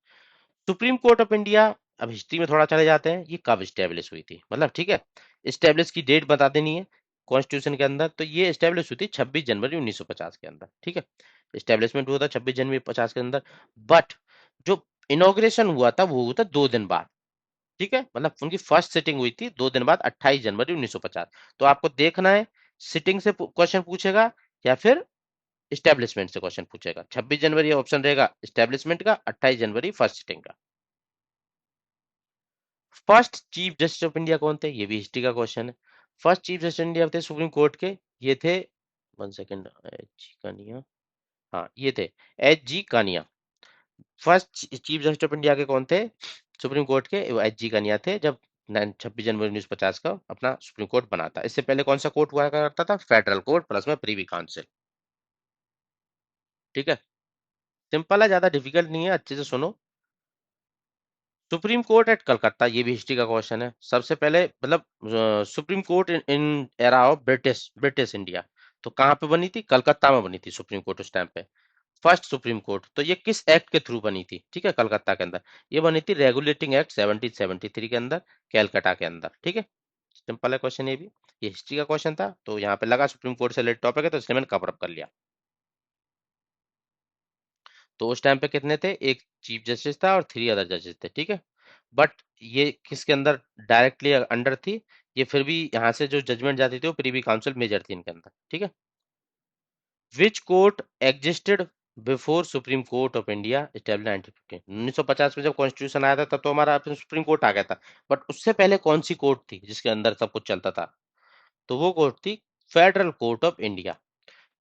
सुप्रीम कोर्ट ऑफ इंडिया, अब हिस्ट्री में थोड़ा चले जाते हैं, ये कब स्टेब्लिश हुई थी, मतलब ठीक है, स्टेब्लिश की डेट बता देनी है कॉन्स्टिट्यूशन के अंदर। तो ये स्टेब्लिश हुई थी 26 जनवरी 1950 के अंदर, ठीक है। स्टेब्लिशमेंट हुआ था 26 जनवरी 50 के अंदर। बट जो इनॉग्रेशन हुआ था वो हुआ था 2 दिन बाद, ठीक है, मतलब उनकी फर्स्ट सिटिंग हुई थी 2 दिन बाद 28 जनवरी 1950। तो आपको देखना है सिटिंग से क्वेश्चन पूछेगा या फिर स्टेब्लिशमेंट से क्वेश्चन पूछेगा। 26 जनवरी ऑप्शन रहेगा स्टेब्लिशमेंट का, 28 जनवरी फर्स्ट सिटिंग का। First chief justice of India कौन थे, ये भी हिस्ट्री का क्वेश्चन है। फर्स्ट चीफ जस्टिस इंडिया थे सुप्रीम कोर्ट के, ये थे, one second, H G Kania, हाँ ये थे, H G Kania. First chief justice of India के कौन थे सुप्रीम कोर्ट के, वो एच जी कानिया थे, जब 26 जनवरी 1950 का अपना सुप्रीम कोर्ट बना था। इससे पहले कौन सा कोर्ट हुआ करता था, फेडरल कोर्ट प्लस में प्रीवी काउंसिल, ठीक है। सिंपल है, ज्यादा डिफिकल्ट नहीं है, अच्छे से सुनो। सुप्रीम कोर्ट एट कलकत्ता, ये भी हिस्ट्री का क्वेश्चन है। सबसे पहले मतलब supreme court in era of British British India, तो कहाँ पे बनी थी, कलकत्ता में बनी थी सुप्रीम कोर्ट उस टाइम पे। फर्स्ट सुप्रीम कोर्ट, तो ये किस एक्ट के थ्रू बनी थी, ठीक है, कलकत्ता के अंदर, ये बनी थी रेगुलेटिंग एक्ट 1773 के अंदर, कैलकाटा के अंदर, ठीक है। सिंपल है क्वेश्चन ये भी, ये हिस्ट्री का क्वेश्चन था, तो यहाँ पे लगा सुप्रीम कोर्ट से रिलेटेड टॉपिक है तो इसलिए मैंने कवर अप कर लिया। तो उस टाइम पे कितने थे, एक चीफ जस्टिस था और 3 अदर जजेस थे, ठीक है। बट ये किसके अंदर डायरेक्टली अंडर थी, ये फिर भी यहाँ से जो जजमेंट जाती थी वो प्रीवी काउंसिल मेजर थी इनके अंदर, ठीक है। Which court existed before supreme court of India establish 1950, 1950 में जब कॉन्स्टिट्यूशन आया था तब तो हमारा सुप्रीम कोर्ट आ गया था। बट उससे पहले कौन सी कोर्ट थी जिसके अंदर सब कुछ चलता था, तो वो कोर्ट थी federal court of India.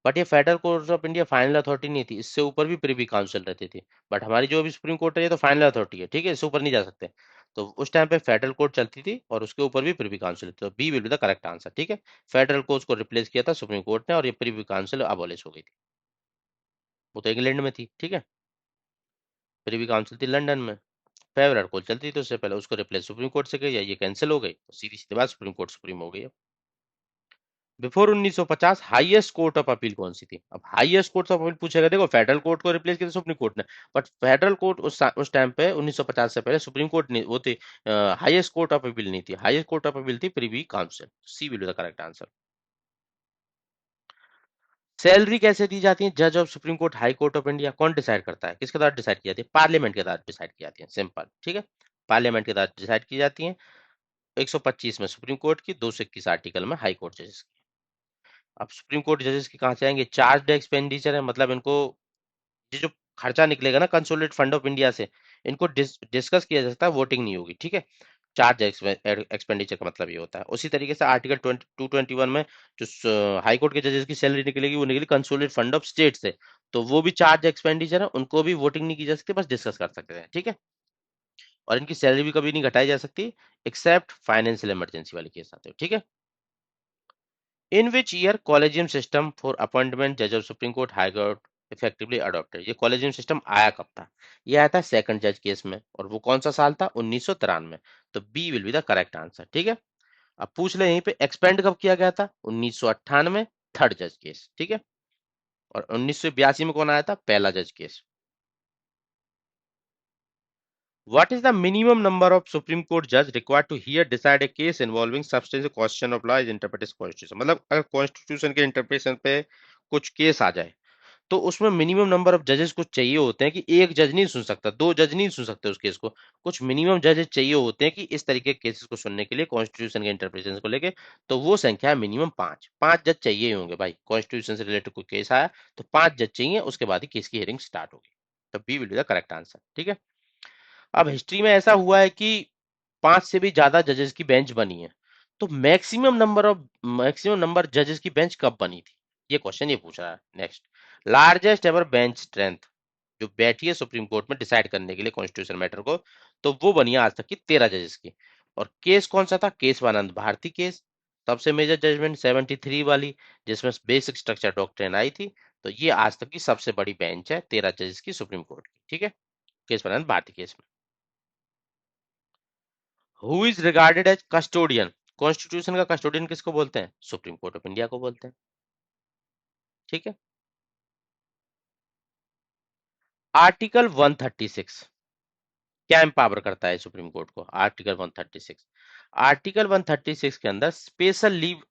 But ये federal court of India final authority नहीं थी, इससे ऊपर भी प्रीवी काउंसिल रहती थी। बट हमारी जो अभी सुप्रीम कोर्ट है ये तो फाइनल अथॉरिटी है, ठीक है, इससे ऊपर नहीं जा सकते। तो उस टाइम पे फेडरल कोर्ट चलती थी और उसके ऊपर भी प्रीवी काउंसिल थी, तो B will be the correct answer, ठीक है। फेडरल कोर्ट को रिप्लेस किया था सुप्रीम कोर्ट ने और ये प्रीवी काउंसिल अबॉलिश हो गई थी, वो तो इंग्लैंड में थी, ठीक है। प्रीवी काउंसिल थी लंदन में, फेडरल कोर्ट चलती थी, तो उससे पहले उसको रिप्लेस सुप्रीम कोर्ट से किया, ये कैंसिल हो गई, तो सीधी सीधी बात सुप्रीम कोर्ट सुप्रीम हो गई। Before 1950 highest court of appeal कौन सी थी, अब हाईएस्ट कोर्ट ऑफ अपील पूछेगा, देखो फेडरल कोर्ट को रिप्लेस किया था सुप्रीम कोर्ट ने, बट फेडरल कोर्ट उस टाइम पे 1950 से पहले सुप्रीम कोर्ट नहीं वो थी, हाईएस्ट कोर्ट ऑफ अपील नहीं थी, हाईएस्ट कोर्ट ऑफ अपील थी privy council. C will be the correct answer. Salary कैसे दी जाती है जज of supreme court high court of India, कौन डिसाइड करता है, किसके द्वारा डिसाइड की जाती है, पार्लियामेंट के द्वारा डिसाइड की जाती है, सिंपल, ठीक है। पार्लियामेंट के द्वारा डिसाइड की जाती है, 125 में सुप्रीम कोर्ट की, 221 आर्टिकल में हाई कोर्ट जजेस की। अब सुप्रीम कोर्ट जजेस की कहाँ से आएंगे, चार्ज एक्सपेंडिचर है, मतलब इनको ये जो खर्चा निकलेगा ना कंसोलिडेट फंड ऑफ इंडिया से, इनको डिस्कस किया जा सकता है, वोटिंग नहीं होगी, ठीक है। चार्ज एक्सपेंडिचर का मतलब ये होता है। उसी तरीके से आर्टिकल 221 में जो हाई कोर्ट के जजेस की सैलरी निकलेगी वो निकली कंसोलिडेट फंड ऑफ स्टेट से, तो वो भी चार्ज एक्सपेंडिचर है, उनको भी वोटिंग नहीं की जा सकती, बस डिस्कस कर सकते हैं, ठीक है। और इनकी सैलरी भी कभी नहीं घटाई जा सकती एक्सेप्ट फाइनेंशियल इमरजेंसी वाले केस आते हो, ठीक है। In which year collegium system for appointment जज of supreme court high court effectively adopted, ये कॉलेजियम सिस्टम आया कब था? ये आया था सेकंड जज केस में, और वो कौन सा साल था? 1993। तो B will be the correct answer, ठीक है। अब पूछ ले यहीं पे एक्सपेंड कब किया गया था? 1998 थर्ड जज केस, ठीक है। और 1982 में कौन आया था? पहला जज case. What is the minimum number of Supreme Court judge required to hear decide a case involving substantive question of law is interpreted constitution? मतलब अगर कॉन्स्टिट्यूशन के इंटरप्रिटेशन पे कुछ केस आ जाए तो उसमें मिनिमम नंबर ऑफ जजेस कुछ चाहिए होते हैं कि एक जज नहीं सुन सकता, दो जज नहीं सुन सकते उस केस को। कुछ मिनिमम जजेस चाहिए होते हैं कि इस तरीके के केसेस को सुनने के लिए, कॉन्स्टिट्यूशन के इंटरप्रिटेशन को लेके। तो वो संख्या है मिनिमम पांच। पांच जज चाहिए ही होंगे भाई। कॉन्स्टिट्यूशन से रिलेटेड कोई केस आया तो पांच जज चाहिए, उसके बाद ही केस की हियरिंग स्टार्ट होगी। तो B will be the correct answer, ठीक है। अब हिस्ट्री में ऐसा हुआ है कि पांच से भी ज्यादा जजेस की बेंच बनी है। तो मैक्सिमम नंबर जजेस की बेंच कब बनी थी, ये क्वेश्चन ये पूछ रहा है। Next, largest ever bench strength जो बैठी है सुप्रीम कोर्ट में डिसाइड करने के लिए कॉन्स्टिट्यूशन मैटर को, तो वो बनी है आज तक की 13 जजेस की। और केस कौन सा था? केशवानंद भारती केस। सबसे मेजर जजमेंट 73 वाली, जिसमें बेसिक स्ट्रक्चर डॉक्ट्रिन आई थी। तो ये आज तक की सबसे बड़ी बेंच है 13 जजेस की सुप्रीम कोर्ट की, ठीक है। केशवानंद भारती केस में। Who is regarded as custodian, constitution का कस्टोडियन किसको बोलते हैं? सुप्रीम कोर्ट ऑफ इंडिया को बोलते हैं, ठीक है। आर्टिकल 136 क्या एम्पावर करता है सुप्रीम कोर्ट को? आर्टिकल 136, आर्टिकल 136 के अंदर स्पेशल लीव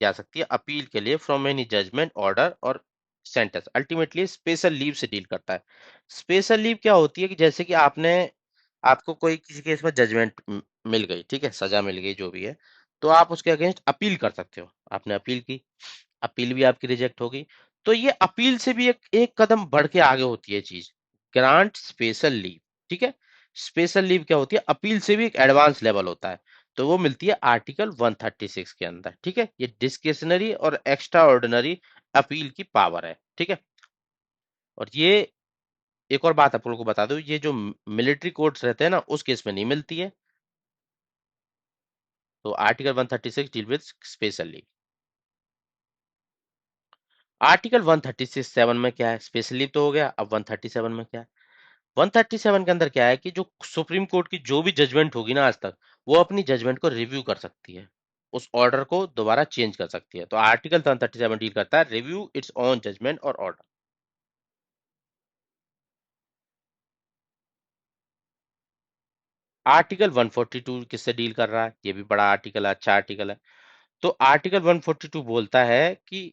जा सकती है अपील के लिए फ्रॉम एनी जजमेंट ऑर्डर और सेंटेंस। अल्टीमेटली स्पेशल लीव से डील करता है। स्पेशल लीव क्या होती है कि जैसे कि आपको कोई किसी केस में जजमेंट मिल गई, ठीक है, सजा मिल गई जो भी है, तो आप उसके अगेंस्ट अपील कर सकते हो। आपने अपील की, अपील भी आपकी रिजेक्ट होगी, तो ये अपील से भी एक कदम बढ़ के आगे होती है चीज, ग्रांट स्पेशल लीव, ठीक है। स्पेशल लीव क्या होती है? अपील से भी एक एडवांस लेवल होता है। तो वो मिलती है आर्टिकल 136 के अंदर, ठीक है। ये डिस्क्रिशनरी और एक्स्ट्रा ऑर्डिनरी अपील की पावर है, ठीक है। और ये एक और बात आप लोगों को बता दो, ये जो मिलिट्री कोर्ट्स रहते हैं ना, उस केस में नहीं मिलती है। तो article 136 deal with special leave. Article 137 में क्या है? स्पेशल लीव तो हो गया, अब 137 में क्या है? 137 के अंदर क्या है कि जो सुप्रीम कोर्ट की जो भी जजमेंट होगी ना आज तक, वो अपनी जजमेंट को रिव्यू कर सकती है, उस ऑर्डर को दोबारा चेंज कर सकती है। तो आर्टिकल 137 डील करता है रिव्यू इट्स ओन जजमेंट और ऑर्डर। आर्टिकल 142 किससे डील कर रहा है? ये भी बड़ा आर्टिकल है, अच्छा आर्टिकल है। तो आर्टिकल 142 बोलता है कि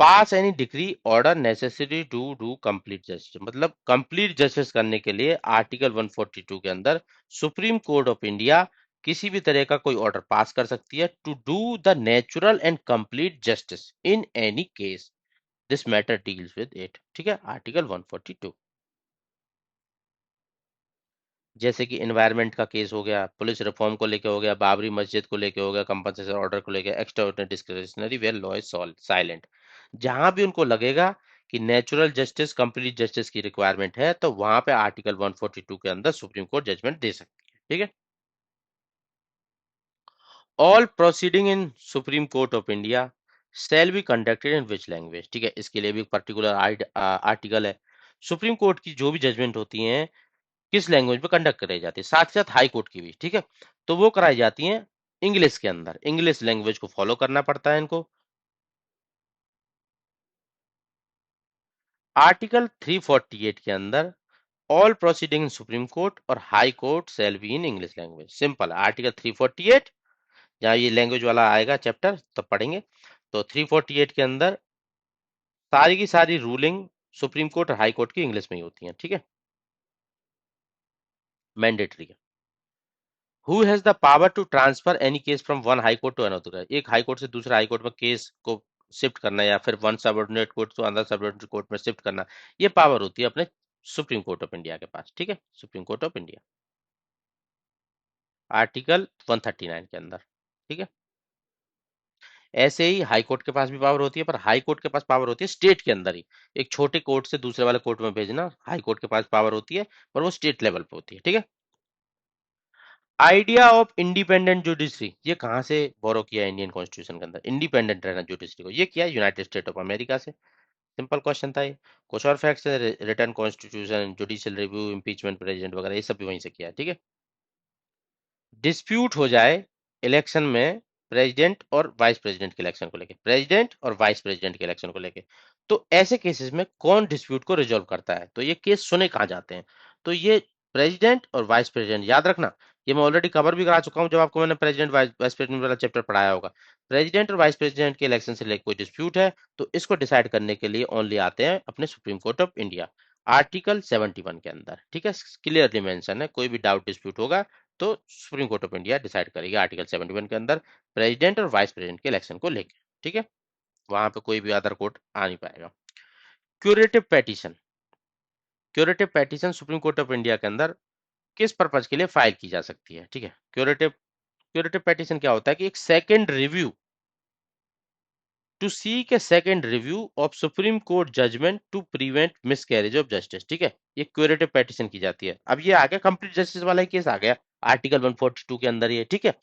pass any decree order necessary to do complete justice, मतलब कंप्लीट जस्टिस करने के लिए आर्टिकल 142 के अंदर सुप्रीम कोर्ट ऑफ इंडिया किसी भी तरह का कोई ऑर्डर पास कर सकती है to do the natural and complete justice in any case this matter deals with it, ठीक है। आर्टिकल 142, जैसे कि एनवायरनमेंट का केस हो गया, पुलिस रिफॉर्म को लेके हो गया, बाबरी मस्जिद को लेके हो गया, कंपनसेशन ऑर्डर को लेके, extraordinary discretionary where law is silent. जहां भी उनको लगेगा कि नेचुरल जस्टिस कंप्लीट जस्टिस की रिक्वायरमेंट है, तो वहां पे आर्टिकल 142 के अंदर सुप्रीम कोर्ट जजमेंट दे सकती है, ठीक है। All proceeding in supreme court of India shall be conducted in which language, ठीक है। इसके लिए भी पर्टिकुलर आर्टिकल है। सुप्रीम कोर्ट की जो भी जजमेंट होती है किस लैंग्वेज में कंडक्ट कराई जाती है, साथ ही साथ हाई कोर्ट की भी, ठीक है। तो वो कराई जाती है इंग्लिश के अंदर, इंग्लिश लैंग्वेज को फॉलो करना पड़ता है इनको। आर्टिकल 348 के अंदर all proceeding in supreme court और high court shall be in English language, simple है। आर्टिकल 348 जहाँ ये लैंग्वेज वाला आएगा चैप्टर तब पढ़ेंगे। तो 348 के अंदर सारी की सारी रूलिंग सुप्रीम कोर्ट और हाई कोर्ट की इंग्लिश में ही होती है, ठीक है, मैंडेटरी है। Who has the power to transfer any case from one high court to another, एक हाई कोर्ट से दूसरे हाई कोर्ट में केस को शिफ्ट करना, या फिर one subordinate court to another subordinate court में शिफ्ट करना, ये पावर होती है अपने सुप्रीम कोर्ट ऑफ इंडिया के पास, ठीक है। Supreme court of India article 139 के अंदर, ठीक है। ऐसे ही हाई कोर्ट के पास भी पावर होती है, पर हाई कोर्ट के पास पावर होती है स्टेट के अंदर ही, एक छोटे कोर्ट से दूसरे वाले कोर्ट में भेजना हाई कोर्ट के पास पावर होती है, पर वो स्टेट लेवल पे होती है, ठीक है। आइडिया ऑफ इंडिपेंडेंट जुडिशरी, ये कहाँ से बोरो किया इंडियन कॉन्स्टिट्यूशन के अंदर, इंडिपेंडेंट रहना जुडिशरी को, ये किया यूनाइटेड स्टेट ऑफ अमेरिका से। सिंपल क्वेश्चन था ये। कुछ और फैक्ट्स है, return constitution, judicial review, impeachment president वगैरह, ये सब भी वहीं से किया है, ठीक है। डिस्प्यूट हो जाए इलेक्शन में प्रेसिडेंट और वाइस प्रेसिडेंट के इलेक्शन को लेके, प्रेसिडेंट और वाइस प्रेसिडेंट के इलेक्शन को लेके, तो ऐसे केसेस में कौन डिस्प्यूट को रिजॉल्व करता है, तो ये केस सुने कहाँ जाते हैं, तो ये प्रेसिडेंट और वाइस प्रेसिडेंट, याद रखना। ये मैं ऑलरेडी कवर भी करा चुका हूँ जब आपको मैंने प्रेसिडेंट वाइस प्रेसिडेंट वाला चैप्टर पढ़ाया होगा। प्रेसिडेंट और वाइस प्रेसिडेंट के इलेक्शन से लेकर कोई डिस्प्यूट है, तो इसको डिसाइड करने के लिए ओनली आते हैं अपने supreme court of India, article 71 के अंदर, ठीक है। क्लियरली मेंशन है, कोई भी डाउट डिस्प्यूट होगा तो supreme court of India decide करेगी आर्टिकल 71 के अंदर, प्रेसिडेंट और वाइस प्रेसिडेंट के इलेक्शन को लेकर, ठीक है। वहां पे कोई भी अदर कोर्ट आ नहीं पाएगा। Curative petition, curative petition supreme court of India के अंदर किस पर्पज के लिए फाइल की जा सकती है, ठीक है। क्यूरेटिव क्यूरेटिव पेटिशन क्या होता है कि एक second review, to seek a second review of supreme court judgment to prevent miscarriage of justice, ठीक है। ये क्यूरेटिव पेटिशन की जाती है। अब ये आ गया कंप्लीट जस्टिस वाला ही केस आ गया, आर्टिकल 142 के अंदर ये, ठीक है।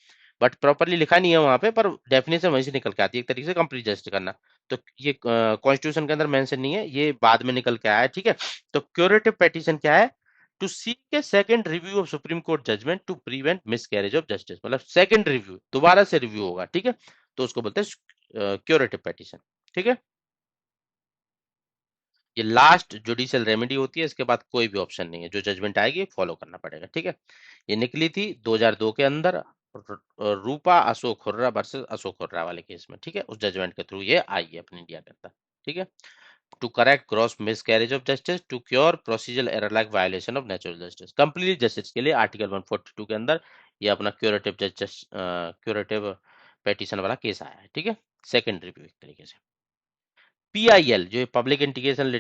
बट प्रॉपरली लिखा नहीं है वहां पे, पर डेफिनेशन वहीं से निकल के आती है, एक तरीके से कंप्लीट जस्टिस करना। तो ये कॉन्स्टिट्यूशन के अंदर मेंशन नहीं है, ये बाद में निकल के आया है, ठीक है। तो क्यूरेटिव पेटिशन क्या है, to seek a second review of supreme court judgment to prevent miscarriage of justice, मतलब सेकंड रिव्यू, दोबारा से रिव्यू होगा, ठीक है। तो उसको बोलते हैं क्यूरेटिव पेटिशन, ठीक है। ये लास्ट जुडिशियल रेमेडी होती है, इसके बाद कोई भी ऑप्शन नहीं है, जो जजमेंट आएगी फॉलो करना पड़ेगा, ठीक है। ये निकली थी 2002 के अंदर, रूपा अशोक हुर्रा वर्सेस अशोक हुर्रा वाले केस में, ठीक है। उस जजमेंट के थ्रू ये आई है अपने इंडिया के अंदर, ठीक है। To correct gross miscarriage of justice, to cure procedural error like violation of natural justice, complete justice के लिए आर्टिकल 142 के अंदर ये अपना क्यूरेटिव जस्टिस, क्यूरेटिव पेटिशन वाला केस आया है, ठीक है। सेकेंड रिव्यू एक तरीके से। पीआईएल जो पब्लिक इंटीग्रेशन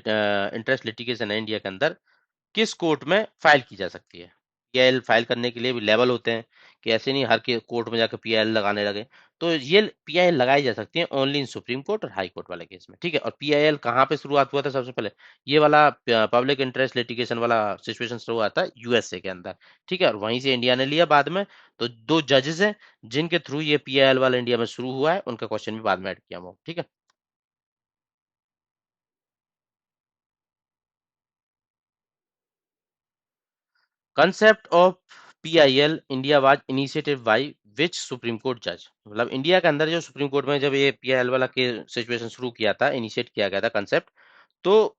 इंटरेस्ट लिटिगेशन है इंडिया के अंदर, किस कोर्ट में फाइल की जा सकती है। पीआईएल फाइल करने के लिए भी लेवल होते हैं, कि ऐसे नहीं हर के कोर्ट में जाकर पीआईएल लगाने लगे। तो ये पीआईएल लगाई जा सकती है ओनली इन सुप्रीम कोर्ट और हाई कोर्ट वाले केस में, ठीक है। और पीआईएल कहाँ पे शुरुआत हुआ था सबसे पहले, ये वाला पब्लिक इंटरेस्ट लिटिगेशन वाला सिचुएशन शुरू हुआ था यूएसए के अंदर, ठीक है। और वहीं से इंडिया ने लिया बाद में। तो दो जजेस हैं जिनके थ्रू ये पीआईएल वाला इंडिया में शुरू हुआ है, उनका क्वेश्चन भी बाद में ऐड किया हुआ, ठीक है। concept of PIL India was initiated by which supreme Court जज, मतलब इंडिया के अंदर जो सुप्रीम कोर्ट में जब ये पीआईएल वाला के सिचुएशन शुरू किया था, इनिशिएट किया गया था कंसेप्ट, तो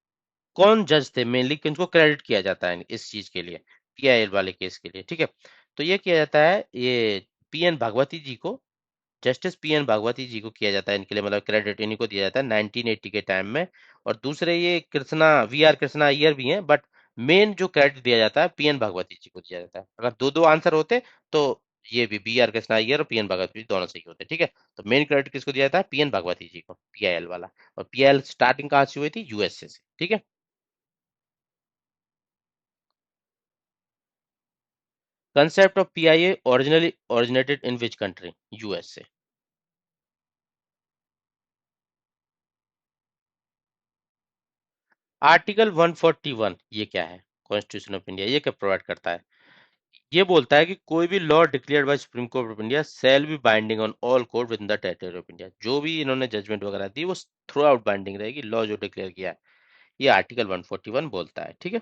कौन जज थे मेनली, किनको क्रेडिट किया जाता है इस चीज के लिए, पीआईएल वाले केस के लिए, ठीक है। तो ये किया जाता है, ये पीएन भागवती जी को, जस्टिस पीएन भागवती जी को किया जाता है इनके लिए, मतलब क्रेडिट इन्हीं को दिया जाता है 1980 के टाइम में। और दूसरे ये कृष्णा, वी आर कृष्णा अय्यर भी हैं, बट मेन जो क्रेडिट दिया जाता है पीएन भागवती जी को दिया जाता है। अगर दो दो आंसर होते तो ये भी बी आर कृष्णा अय्यर और पीएन भागवती जी दोनों सही होते, ठीक है। तो मेन क्रेडिट किसको दिया जाता है, पीएन भागवती जी को, पीआईएल वाला। और पीआईएल स्टार्टिंग कहाँ से हुई थी, यूएसए से, ठीक है। Concept of PIA originally originated in which country, USA. Article 141 ये क्या है, कॉन्स्टिट्यूशन ऑफ इंडिया, ये क्या प्रोवाइड करता है, ये बोलता है कि कोई भी law declared by supreme court of India shall be binding on all court within the territory of India, जो भी इन्होंने जजमेंट वगैरह दी वो थ्रू आउट बाइंडिंग रहेगी, लॉ जो डिक्लेयर किया है, ये आर्टिकल 141 बोलता है, ठीक है।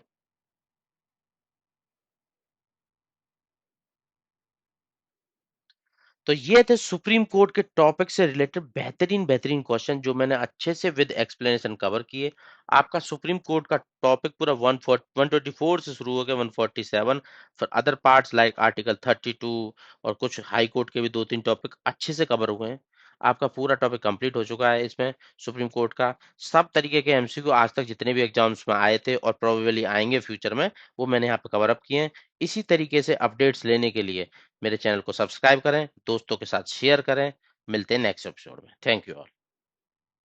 तो ये थे सुप्रीम कोर्ट के टॉपिक से रिलेटेड बेहतरीन बेहतरीन क्वेश्चन, जो मैंने अच्छे से विद एक्सप्लेनेशन कवर किए। आपका सुप्रीम कोर्ट का टॉपिक पूरा 124 से शुरू हो गया 147, फिर अदर पार्ट्स लाइक आर्टिकल 32 और कुछ हाई कोर्ट के भी दो तीन टॉपिक अच्छे से कवर हुए हैं। आपका पूरा टॉपिक कंप्लीट हो चुका है इसमें, सुप्रीम कोर्ट का सब तरीके के एमसीक्यू आज तक जितने भी एग्जाम्स में आए थे और प्रोबेबली आएंगे फ्यूचर में, वो मैंने यहाँ पे कवर अप किए हैं। इसी तरीके से अपडेट्स लेने के लिए मेरे चैनल को सब्सक्राइब करें, दोस्तों के साथ शेयर करें। मिलते हैं नेक्स्ट एपिसोड में। Thank you all.